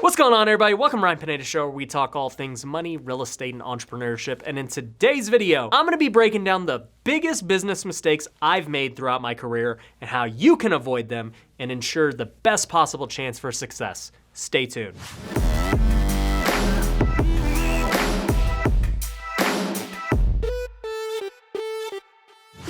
What's going on, everybody? Welcome to Ryan Pineda Show, where we talk all things money, real estate, and entrepreneurship. And in today's video, I'm gonna be breaking down the biggest business mistakes I've made throughout my career and how you can avoid them and ensure the best possible chance for success. Stay tuned.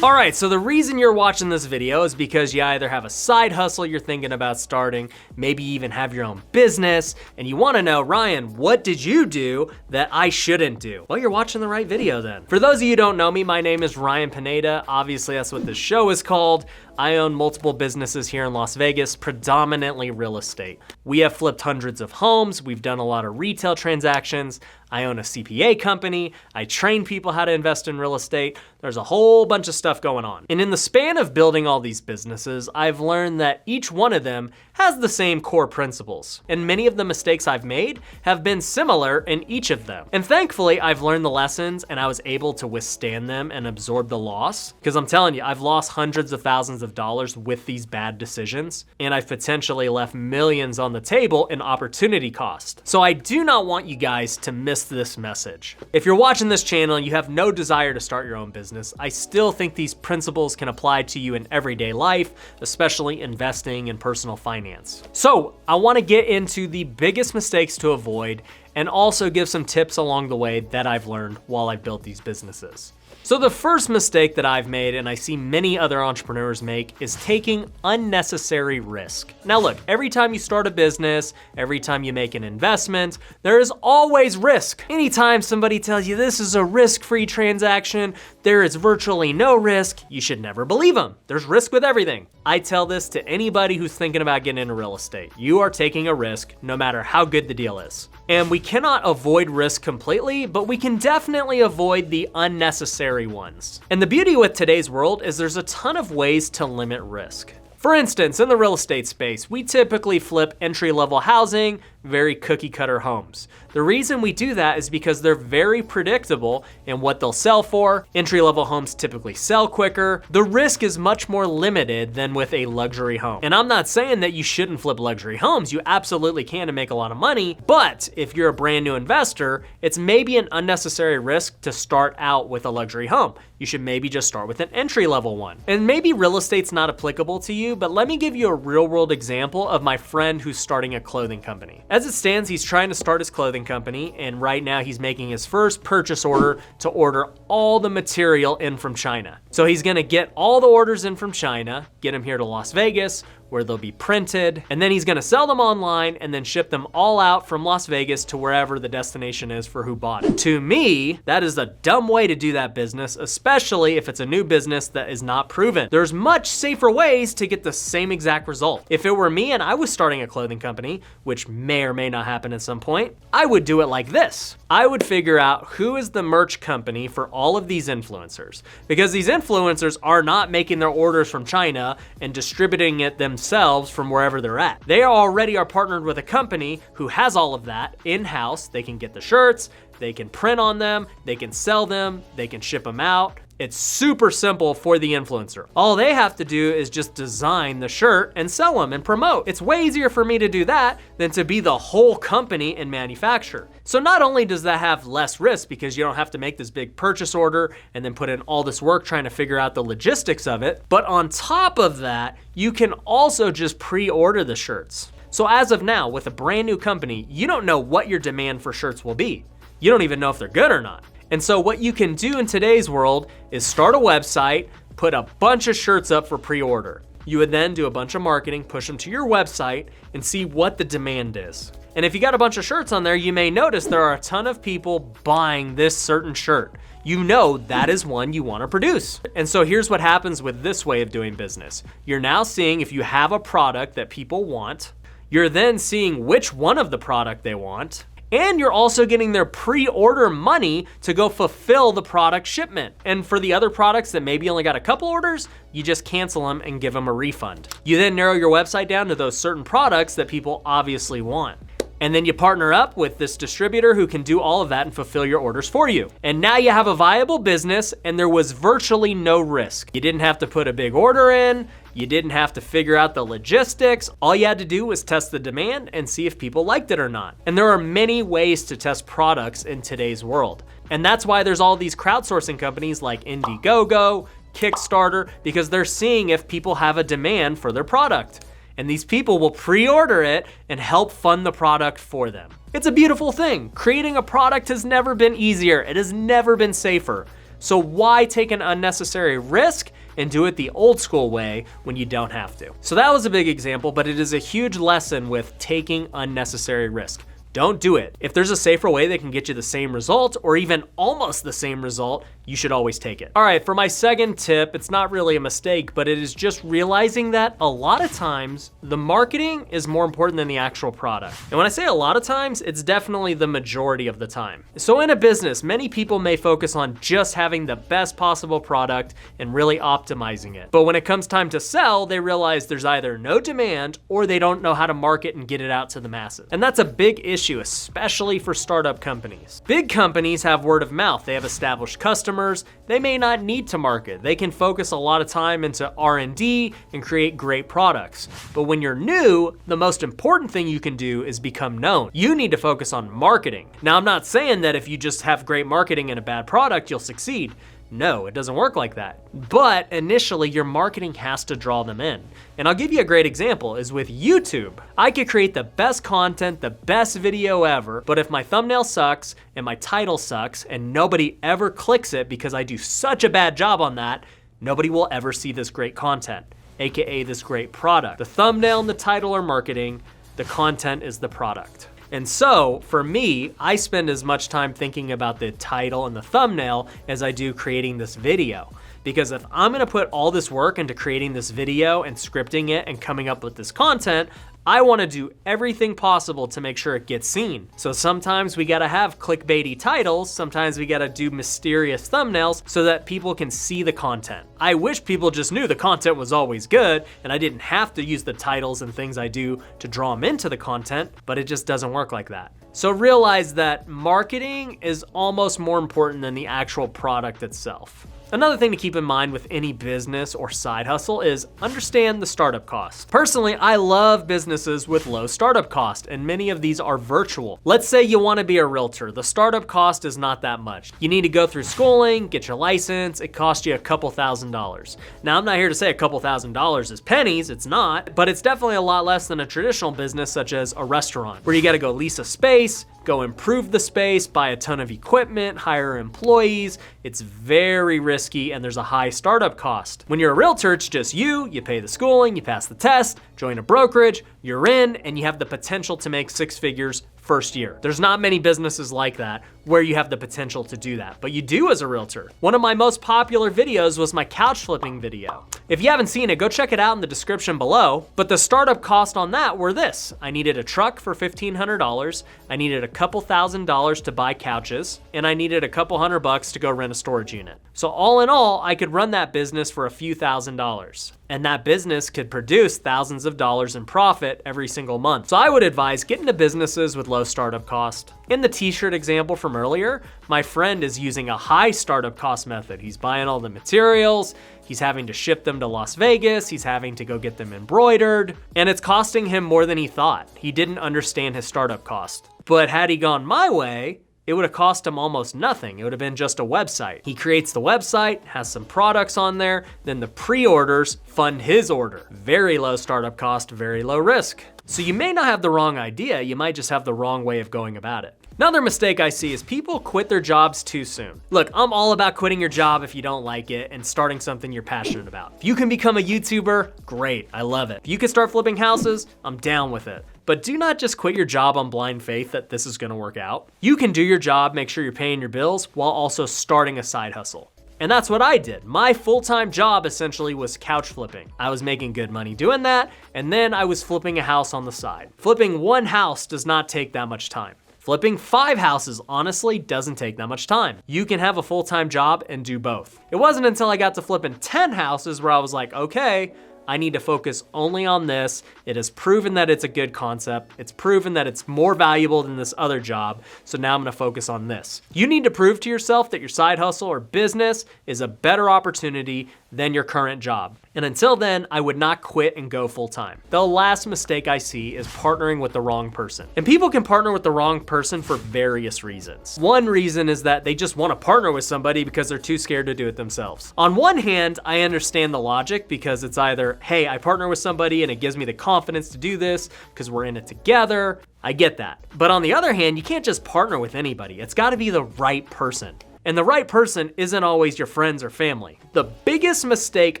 All right, so the reason you're watching this video is because you either have a side hustle you're thinking about starting, maybe even have your own business, and you wanna know, Ryan, what did you do that I shouldn't do? Well, you're watching the right video then. For those of you who don't know me, my name is Ryan Pineda. Obviously, that's what this show is called. I own multiple businesses here in Las Vegas, predominantly real estate. We have flipped hundreds of homes. We've done a lot of retail transactions. I own a CPA company. I train people how to invest in real estate. There's a whole bunch of stuff going on. And in the span of building all these businesses, I've learned that each one of them has the same core principles. And many of the mistakes I've made have been similar in each of them. And thankfully, I've learned the lessons and I was able to withstand them and absorb the loss. Because I'm telling you, I've lost hundreds of thousands of dollars with these bad decisions. And I've potentially left millions on the table in opportunity cost. So I do not want you guys to miss this message. If you're watching this channel and you have no desire to start your own business, I still think these principles can apply to you in everyday life, especially investing and personal finance. So I want to get into the biggest mistakes to avoid and also give some tips along the way that I've learned while I built these businesses. So the first mistake that I've made, and I see many other entrepreneurs make, is taking unnecessary risk. Now look, every time you start a business, every time you make an investment, there is always risk. Anytime somebody tells you this is a risk-free transaction, there is virtually no risk, you should never believe them. There's risk with everything. I tell this to anybody who's thinking about getting into real estate. You are taking a risk no matter how good the deal is. And we cannot avoid risk completely, but we can definitely avoid the unnecessary ones. And the beauty with today's world is there's a ton of ways to limit risk. For instance, in the real estate space, we typically flip entry-level housing, very cookie-cutter homes. The reason we do that is because they're very predictable in what they'll sell for. Entry-level homes typically sell quicker. The risk is much more limited than with a luxury home. And I'm not saying that you shouldn't flip luxury homes. You absolutely can to make a lot of money. But if you're a brand new investor, it's maybe an unnecessary risk to start out with a luxury home. You should maybe just start with an entry-level one. And maybe real estate's not applicable to you, but let me give you a real-world example of my friend who's starting a clothing company. As it stands, he's trying to start his clothing company, and right now he's making his first purchase order to order all the material in from China. So he's gonna get all the orders in from China, get them here to Las Vegas, where they'll be printed, and then he's gonna sell them online and then ship them all out from Las Vegas to wherever the destination is for who bought it. To me, that is a dumb way to do that business, especially if it's a new business that is not proven. There's much safer ways to get the same exact result. If it were me and I was starting a clothing company, which may or may not happen at some point, I would do it like this. I would figure out who is the merch company for all of these influencers, because these influencers are not making their orders from China and distributing it themselves from wherever they're at. They already are partnered with a company who has all of that in-house. They can get the shirts, they can print on them, they can sell them, they can ship them out. It's super simple for the influencer. All they have to do is just design the shirt and sell them and promote. It's way easier for me to do that than to be the whole company and manufacture. So not only does that have less risk because you don't have to make this big purchase order and then put in all this work trying to figure out the logistics of it, but on top of that, you can also just pre-order the shirts. So as of now, with a brand new company, you don't know what your demand for shirts will be. You don't even know if they're good or not. And so what you can do in today's world is start a website, put a bunch of shirts up for pre-order. You would then do a bunch of marketing, push them to your website, and see what the demand is. And if you got a bunch of shirts on there, you may notice there are a ton of people buying this certain shirt. You know that is one you want to produce. And so here's what happens with this way of doing business. You're now seeing if you have a product that people want, you're then seeing which one of the product they want, and you're also getting their pre-order money to go fulfill the product shipment. And for the other products that maybe only got a couple orders, you just cancel them and give them a refund. You then narrow your website down to those certain products that people obviously want. And then you partner up with this distributor who can do all of that and fulfill your orders for you. And now you have a viable business and there was virtually no risk. You didn't have to put a big order in. You didn't have to figure out the logistics. All you had to do was test the demand and see if people liked it or not. And there are many ways to test products in today's world. And that's why there's all these crowdsourcing companies like Indiegogo, Kickstarter, because they're seeing if people have a demand for their product. And these people will pre-order it and help fund the product for them. It's a beautiful thing. Creating a product has never been easier. It has never been safer. So why take an unnecessary risk and do it the old school way when you don't have to? So that was a big example, but it is a huge lesson with taking unnecessary risk. Don't do it. If there's a safer way that can get you the same result or even almost the same result, you should always take it. All right, for my second tip, it's not really a mistake, but it is just realizing that a lot of times the marketing is more important than the actual product. And when I say a lot of times, it's definitely the majority of the time. So in a business, many people may focus on just having the best possible product and really optimizing it. But when it comes time to sell, they realize there's either no demand or they don't know how to market and get it out to the masses. And that's a big issue, especially for startup companies. Big companies have word of mouth. They have established customers. They may not need to market. They can focus a lot of time into R&D and create great products. But when you're new, the most important thing you can do is become known. You need to focus on marketing. Now, I'm not saying that if you just have great marketing and a bad product, you'll succeed. No, it doesn't work like that. But initially, your marketing has to draw them in. And I'll give you a great example is with YouTube. I could create the best content, the best video ever, but if my thumbnail sucks and my title sucks and nobody ever clicks it because I do such a bad job on that, nobody will ever see this great content, AKA this great product. The thumbnail and the title are marketing, the content is the product. And so, for me, I spend as much time thinking about the title and the thumbnail as I do creating this video. Because if I'm gonna put all this work into creating this video and scripting it and coming up with this content, I wanna do everything possible to make sure it gets seen. So sometimes we gotta have clickbaity titles, sometimes we gotta do mysterious thumbnails so that people can see the content. I wish people just knew the content was always good and I didn't have to use the titles and things I do to draw them into the content, but it just doesn't work like that. So realize that marketing is almost more important than the actual product itself. Another thing to keep in mind with any business or side hustle is understand the startup cost. Personally, I love businesses with low startup cost, and many of these are virtual. Let's say you want to be a realtor. The startup cost is not that much. You need to go through schooling, get your license. It costs you a couple $1,000s. Now, I'm not here to say a couple $1,000s is pennies. It's not, but it's definitely a lot less than a traditional business such as a restaurant, where you got to go lease a space, go improve the space, buy a ton of equipment, hire employees. It's very risky and there's a high startup cost. When you're a realtor, it's just you pay the schooling, you pass the test, join a brokerage, you're in, and you have the potential to make 6 figures first year. There's not many businesses like that where you have the potential to do that, but you do as a realtor. One of my most popular videos was my couch flipping video. If you haven't seen it, go check it out in the description below. But the startup cost on that were this. I needed a truck for $1,500. I needed a couple $1,000s to buy couches, and I needed a couple $100 to go rent a storage unit. So all in all, I could run that business for a few $1,000s. And that business could produce thousands of dollars in profit every single month. So I would advise getting into businesses with low startup cost. In the t-shirt example from earlier, my friend is using a high startup cost method. He's buying all the materials, he's having to ship them to Las Vegas, he's having to go get them embroidered, and it's costing him more than he thought. He didn't understand his startup cost. But had he gone my way, it would have cost him almost nothing. It would have been just a website. He creates the website, has some products on there, then the pre-orders fund his order. Very low startup cost, very low risk. So you may not have the wrong idea, you might just have the wrong way of going about it. Another mistake I see is people quit their jobs too soon. Look, I'm all about quitting your job if you don't like it and starting something you're passionate about. If you can become a YouTuber, great, I love it. If you can start flipping houses, I'm down with it. But do not just quit your job on blind faith that this is gonna work out. You can do your job, make sure you're paying your bills while also starting a side hustle. And that's what I did. My full-time job essentially was couch flipping. I was making good money doing that, and then I was flipping a house on the side. Flipping one house does not take that much time. Flipping 5 houses honestly doesn't take that much time. You can have a full-time job and do both. It wasn't until I got to flipping 10 houses where I was like, okay, I need to focus only on this. It has proven that it's a good concept. It's proven that it's more valuable than this other job. So now I'm gonna focus on this. You need to prove to yourself that your side hustle or business is a better opportunity than your current job. And until then, I would not quit and go full time. The last mistake I see is partnering with the wrong person. And people can partner with the wrong person for various reasons. One reason is that they just want to partner with somebody because they're too scared to do it themselves. On one hand, I understand the logic because it's either, hey, I partner with somebody and it gives me the confidence to do this because we're in it together. I get that. But on the other hand, you can't just partner with anybody. It's got to be the right person. And the right person isn't always your friends or family. The biggest mistake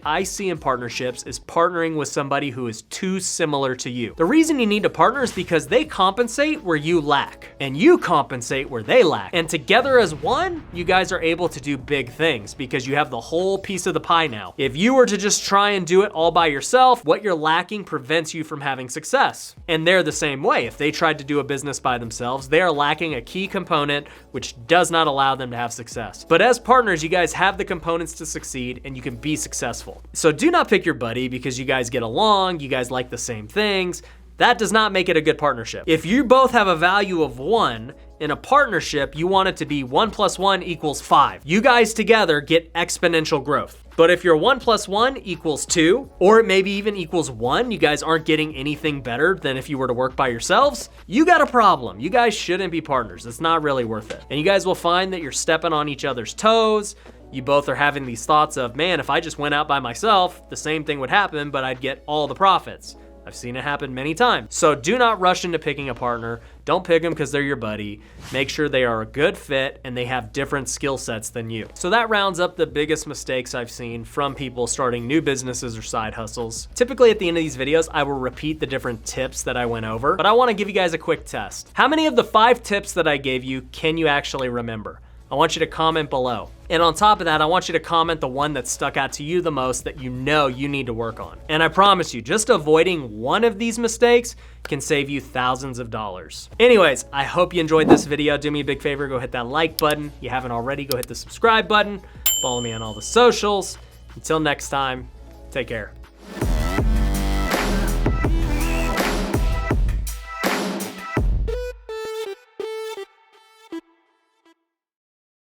I see in partnerships is partnering with somebody who is too similar to you. The reason you need to partner is because they compensate where you lack, and you compensate where they lack. And together as one, you guys are able to do big things because you have the whole piece of the pie now. If you were to just try and do it all by yourself, what you're lacking prevents you from having success. And they're the same way. If they tried to do a business by themselves, they are lacking a key component which does not allow them to have success. But as partners, you guys have the components to succeed and you can be successful. So do not pick your buddy because you guys get along, you guys like the same things. That does not make it a good partnership. If you both have a value of 1, in a partnership, you want it to be 1 + 1 = 5. You guys together get exponential growth. But if you're 1 + 1 = 2, or it maybe even equals 1, you guys aren't getting anything better than if you were to work by yourselves, you got a problem. You guys shouldn't be partners. It's not really worth it. And you guys will find that you're stepping on each other's toes. You both are having these thoughts of, man, if I just went out by myself, the same thing would happen, but I'd get all the profits. I've seen it happen many times. So do not rush into picking a partner. Don't pick them because they're your buddy. Make sure they are a good fit and they have different skill sets than you. So that rounds up the biggest mistakes I've seen from people starting new businesses or side hustles. Typically at the end of these videos, I will repeat the different tips that I went over, but I want to give you guys a quick test. How many of the 5 tips that I gave you can you actually remember? I want you to comment below. And on top of that, I want you to comment the one that stuck out to you the most that you know you need to work on. And I promise you, just avoiding one of these mistakes can save you thousands of dollars. Anyways, I hope you enjoyed this video. Do me a big favor, go hit that like button. If you haven't already, go hit the subscribe button. Follow me on all the socials. Until next time, take care.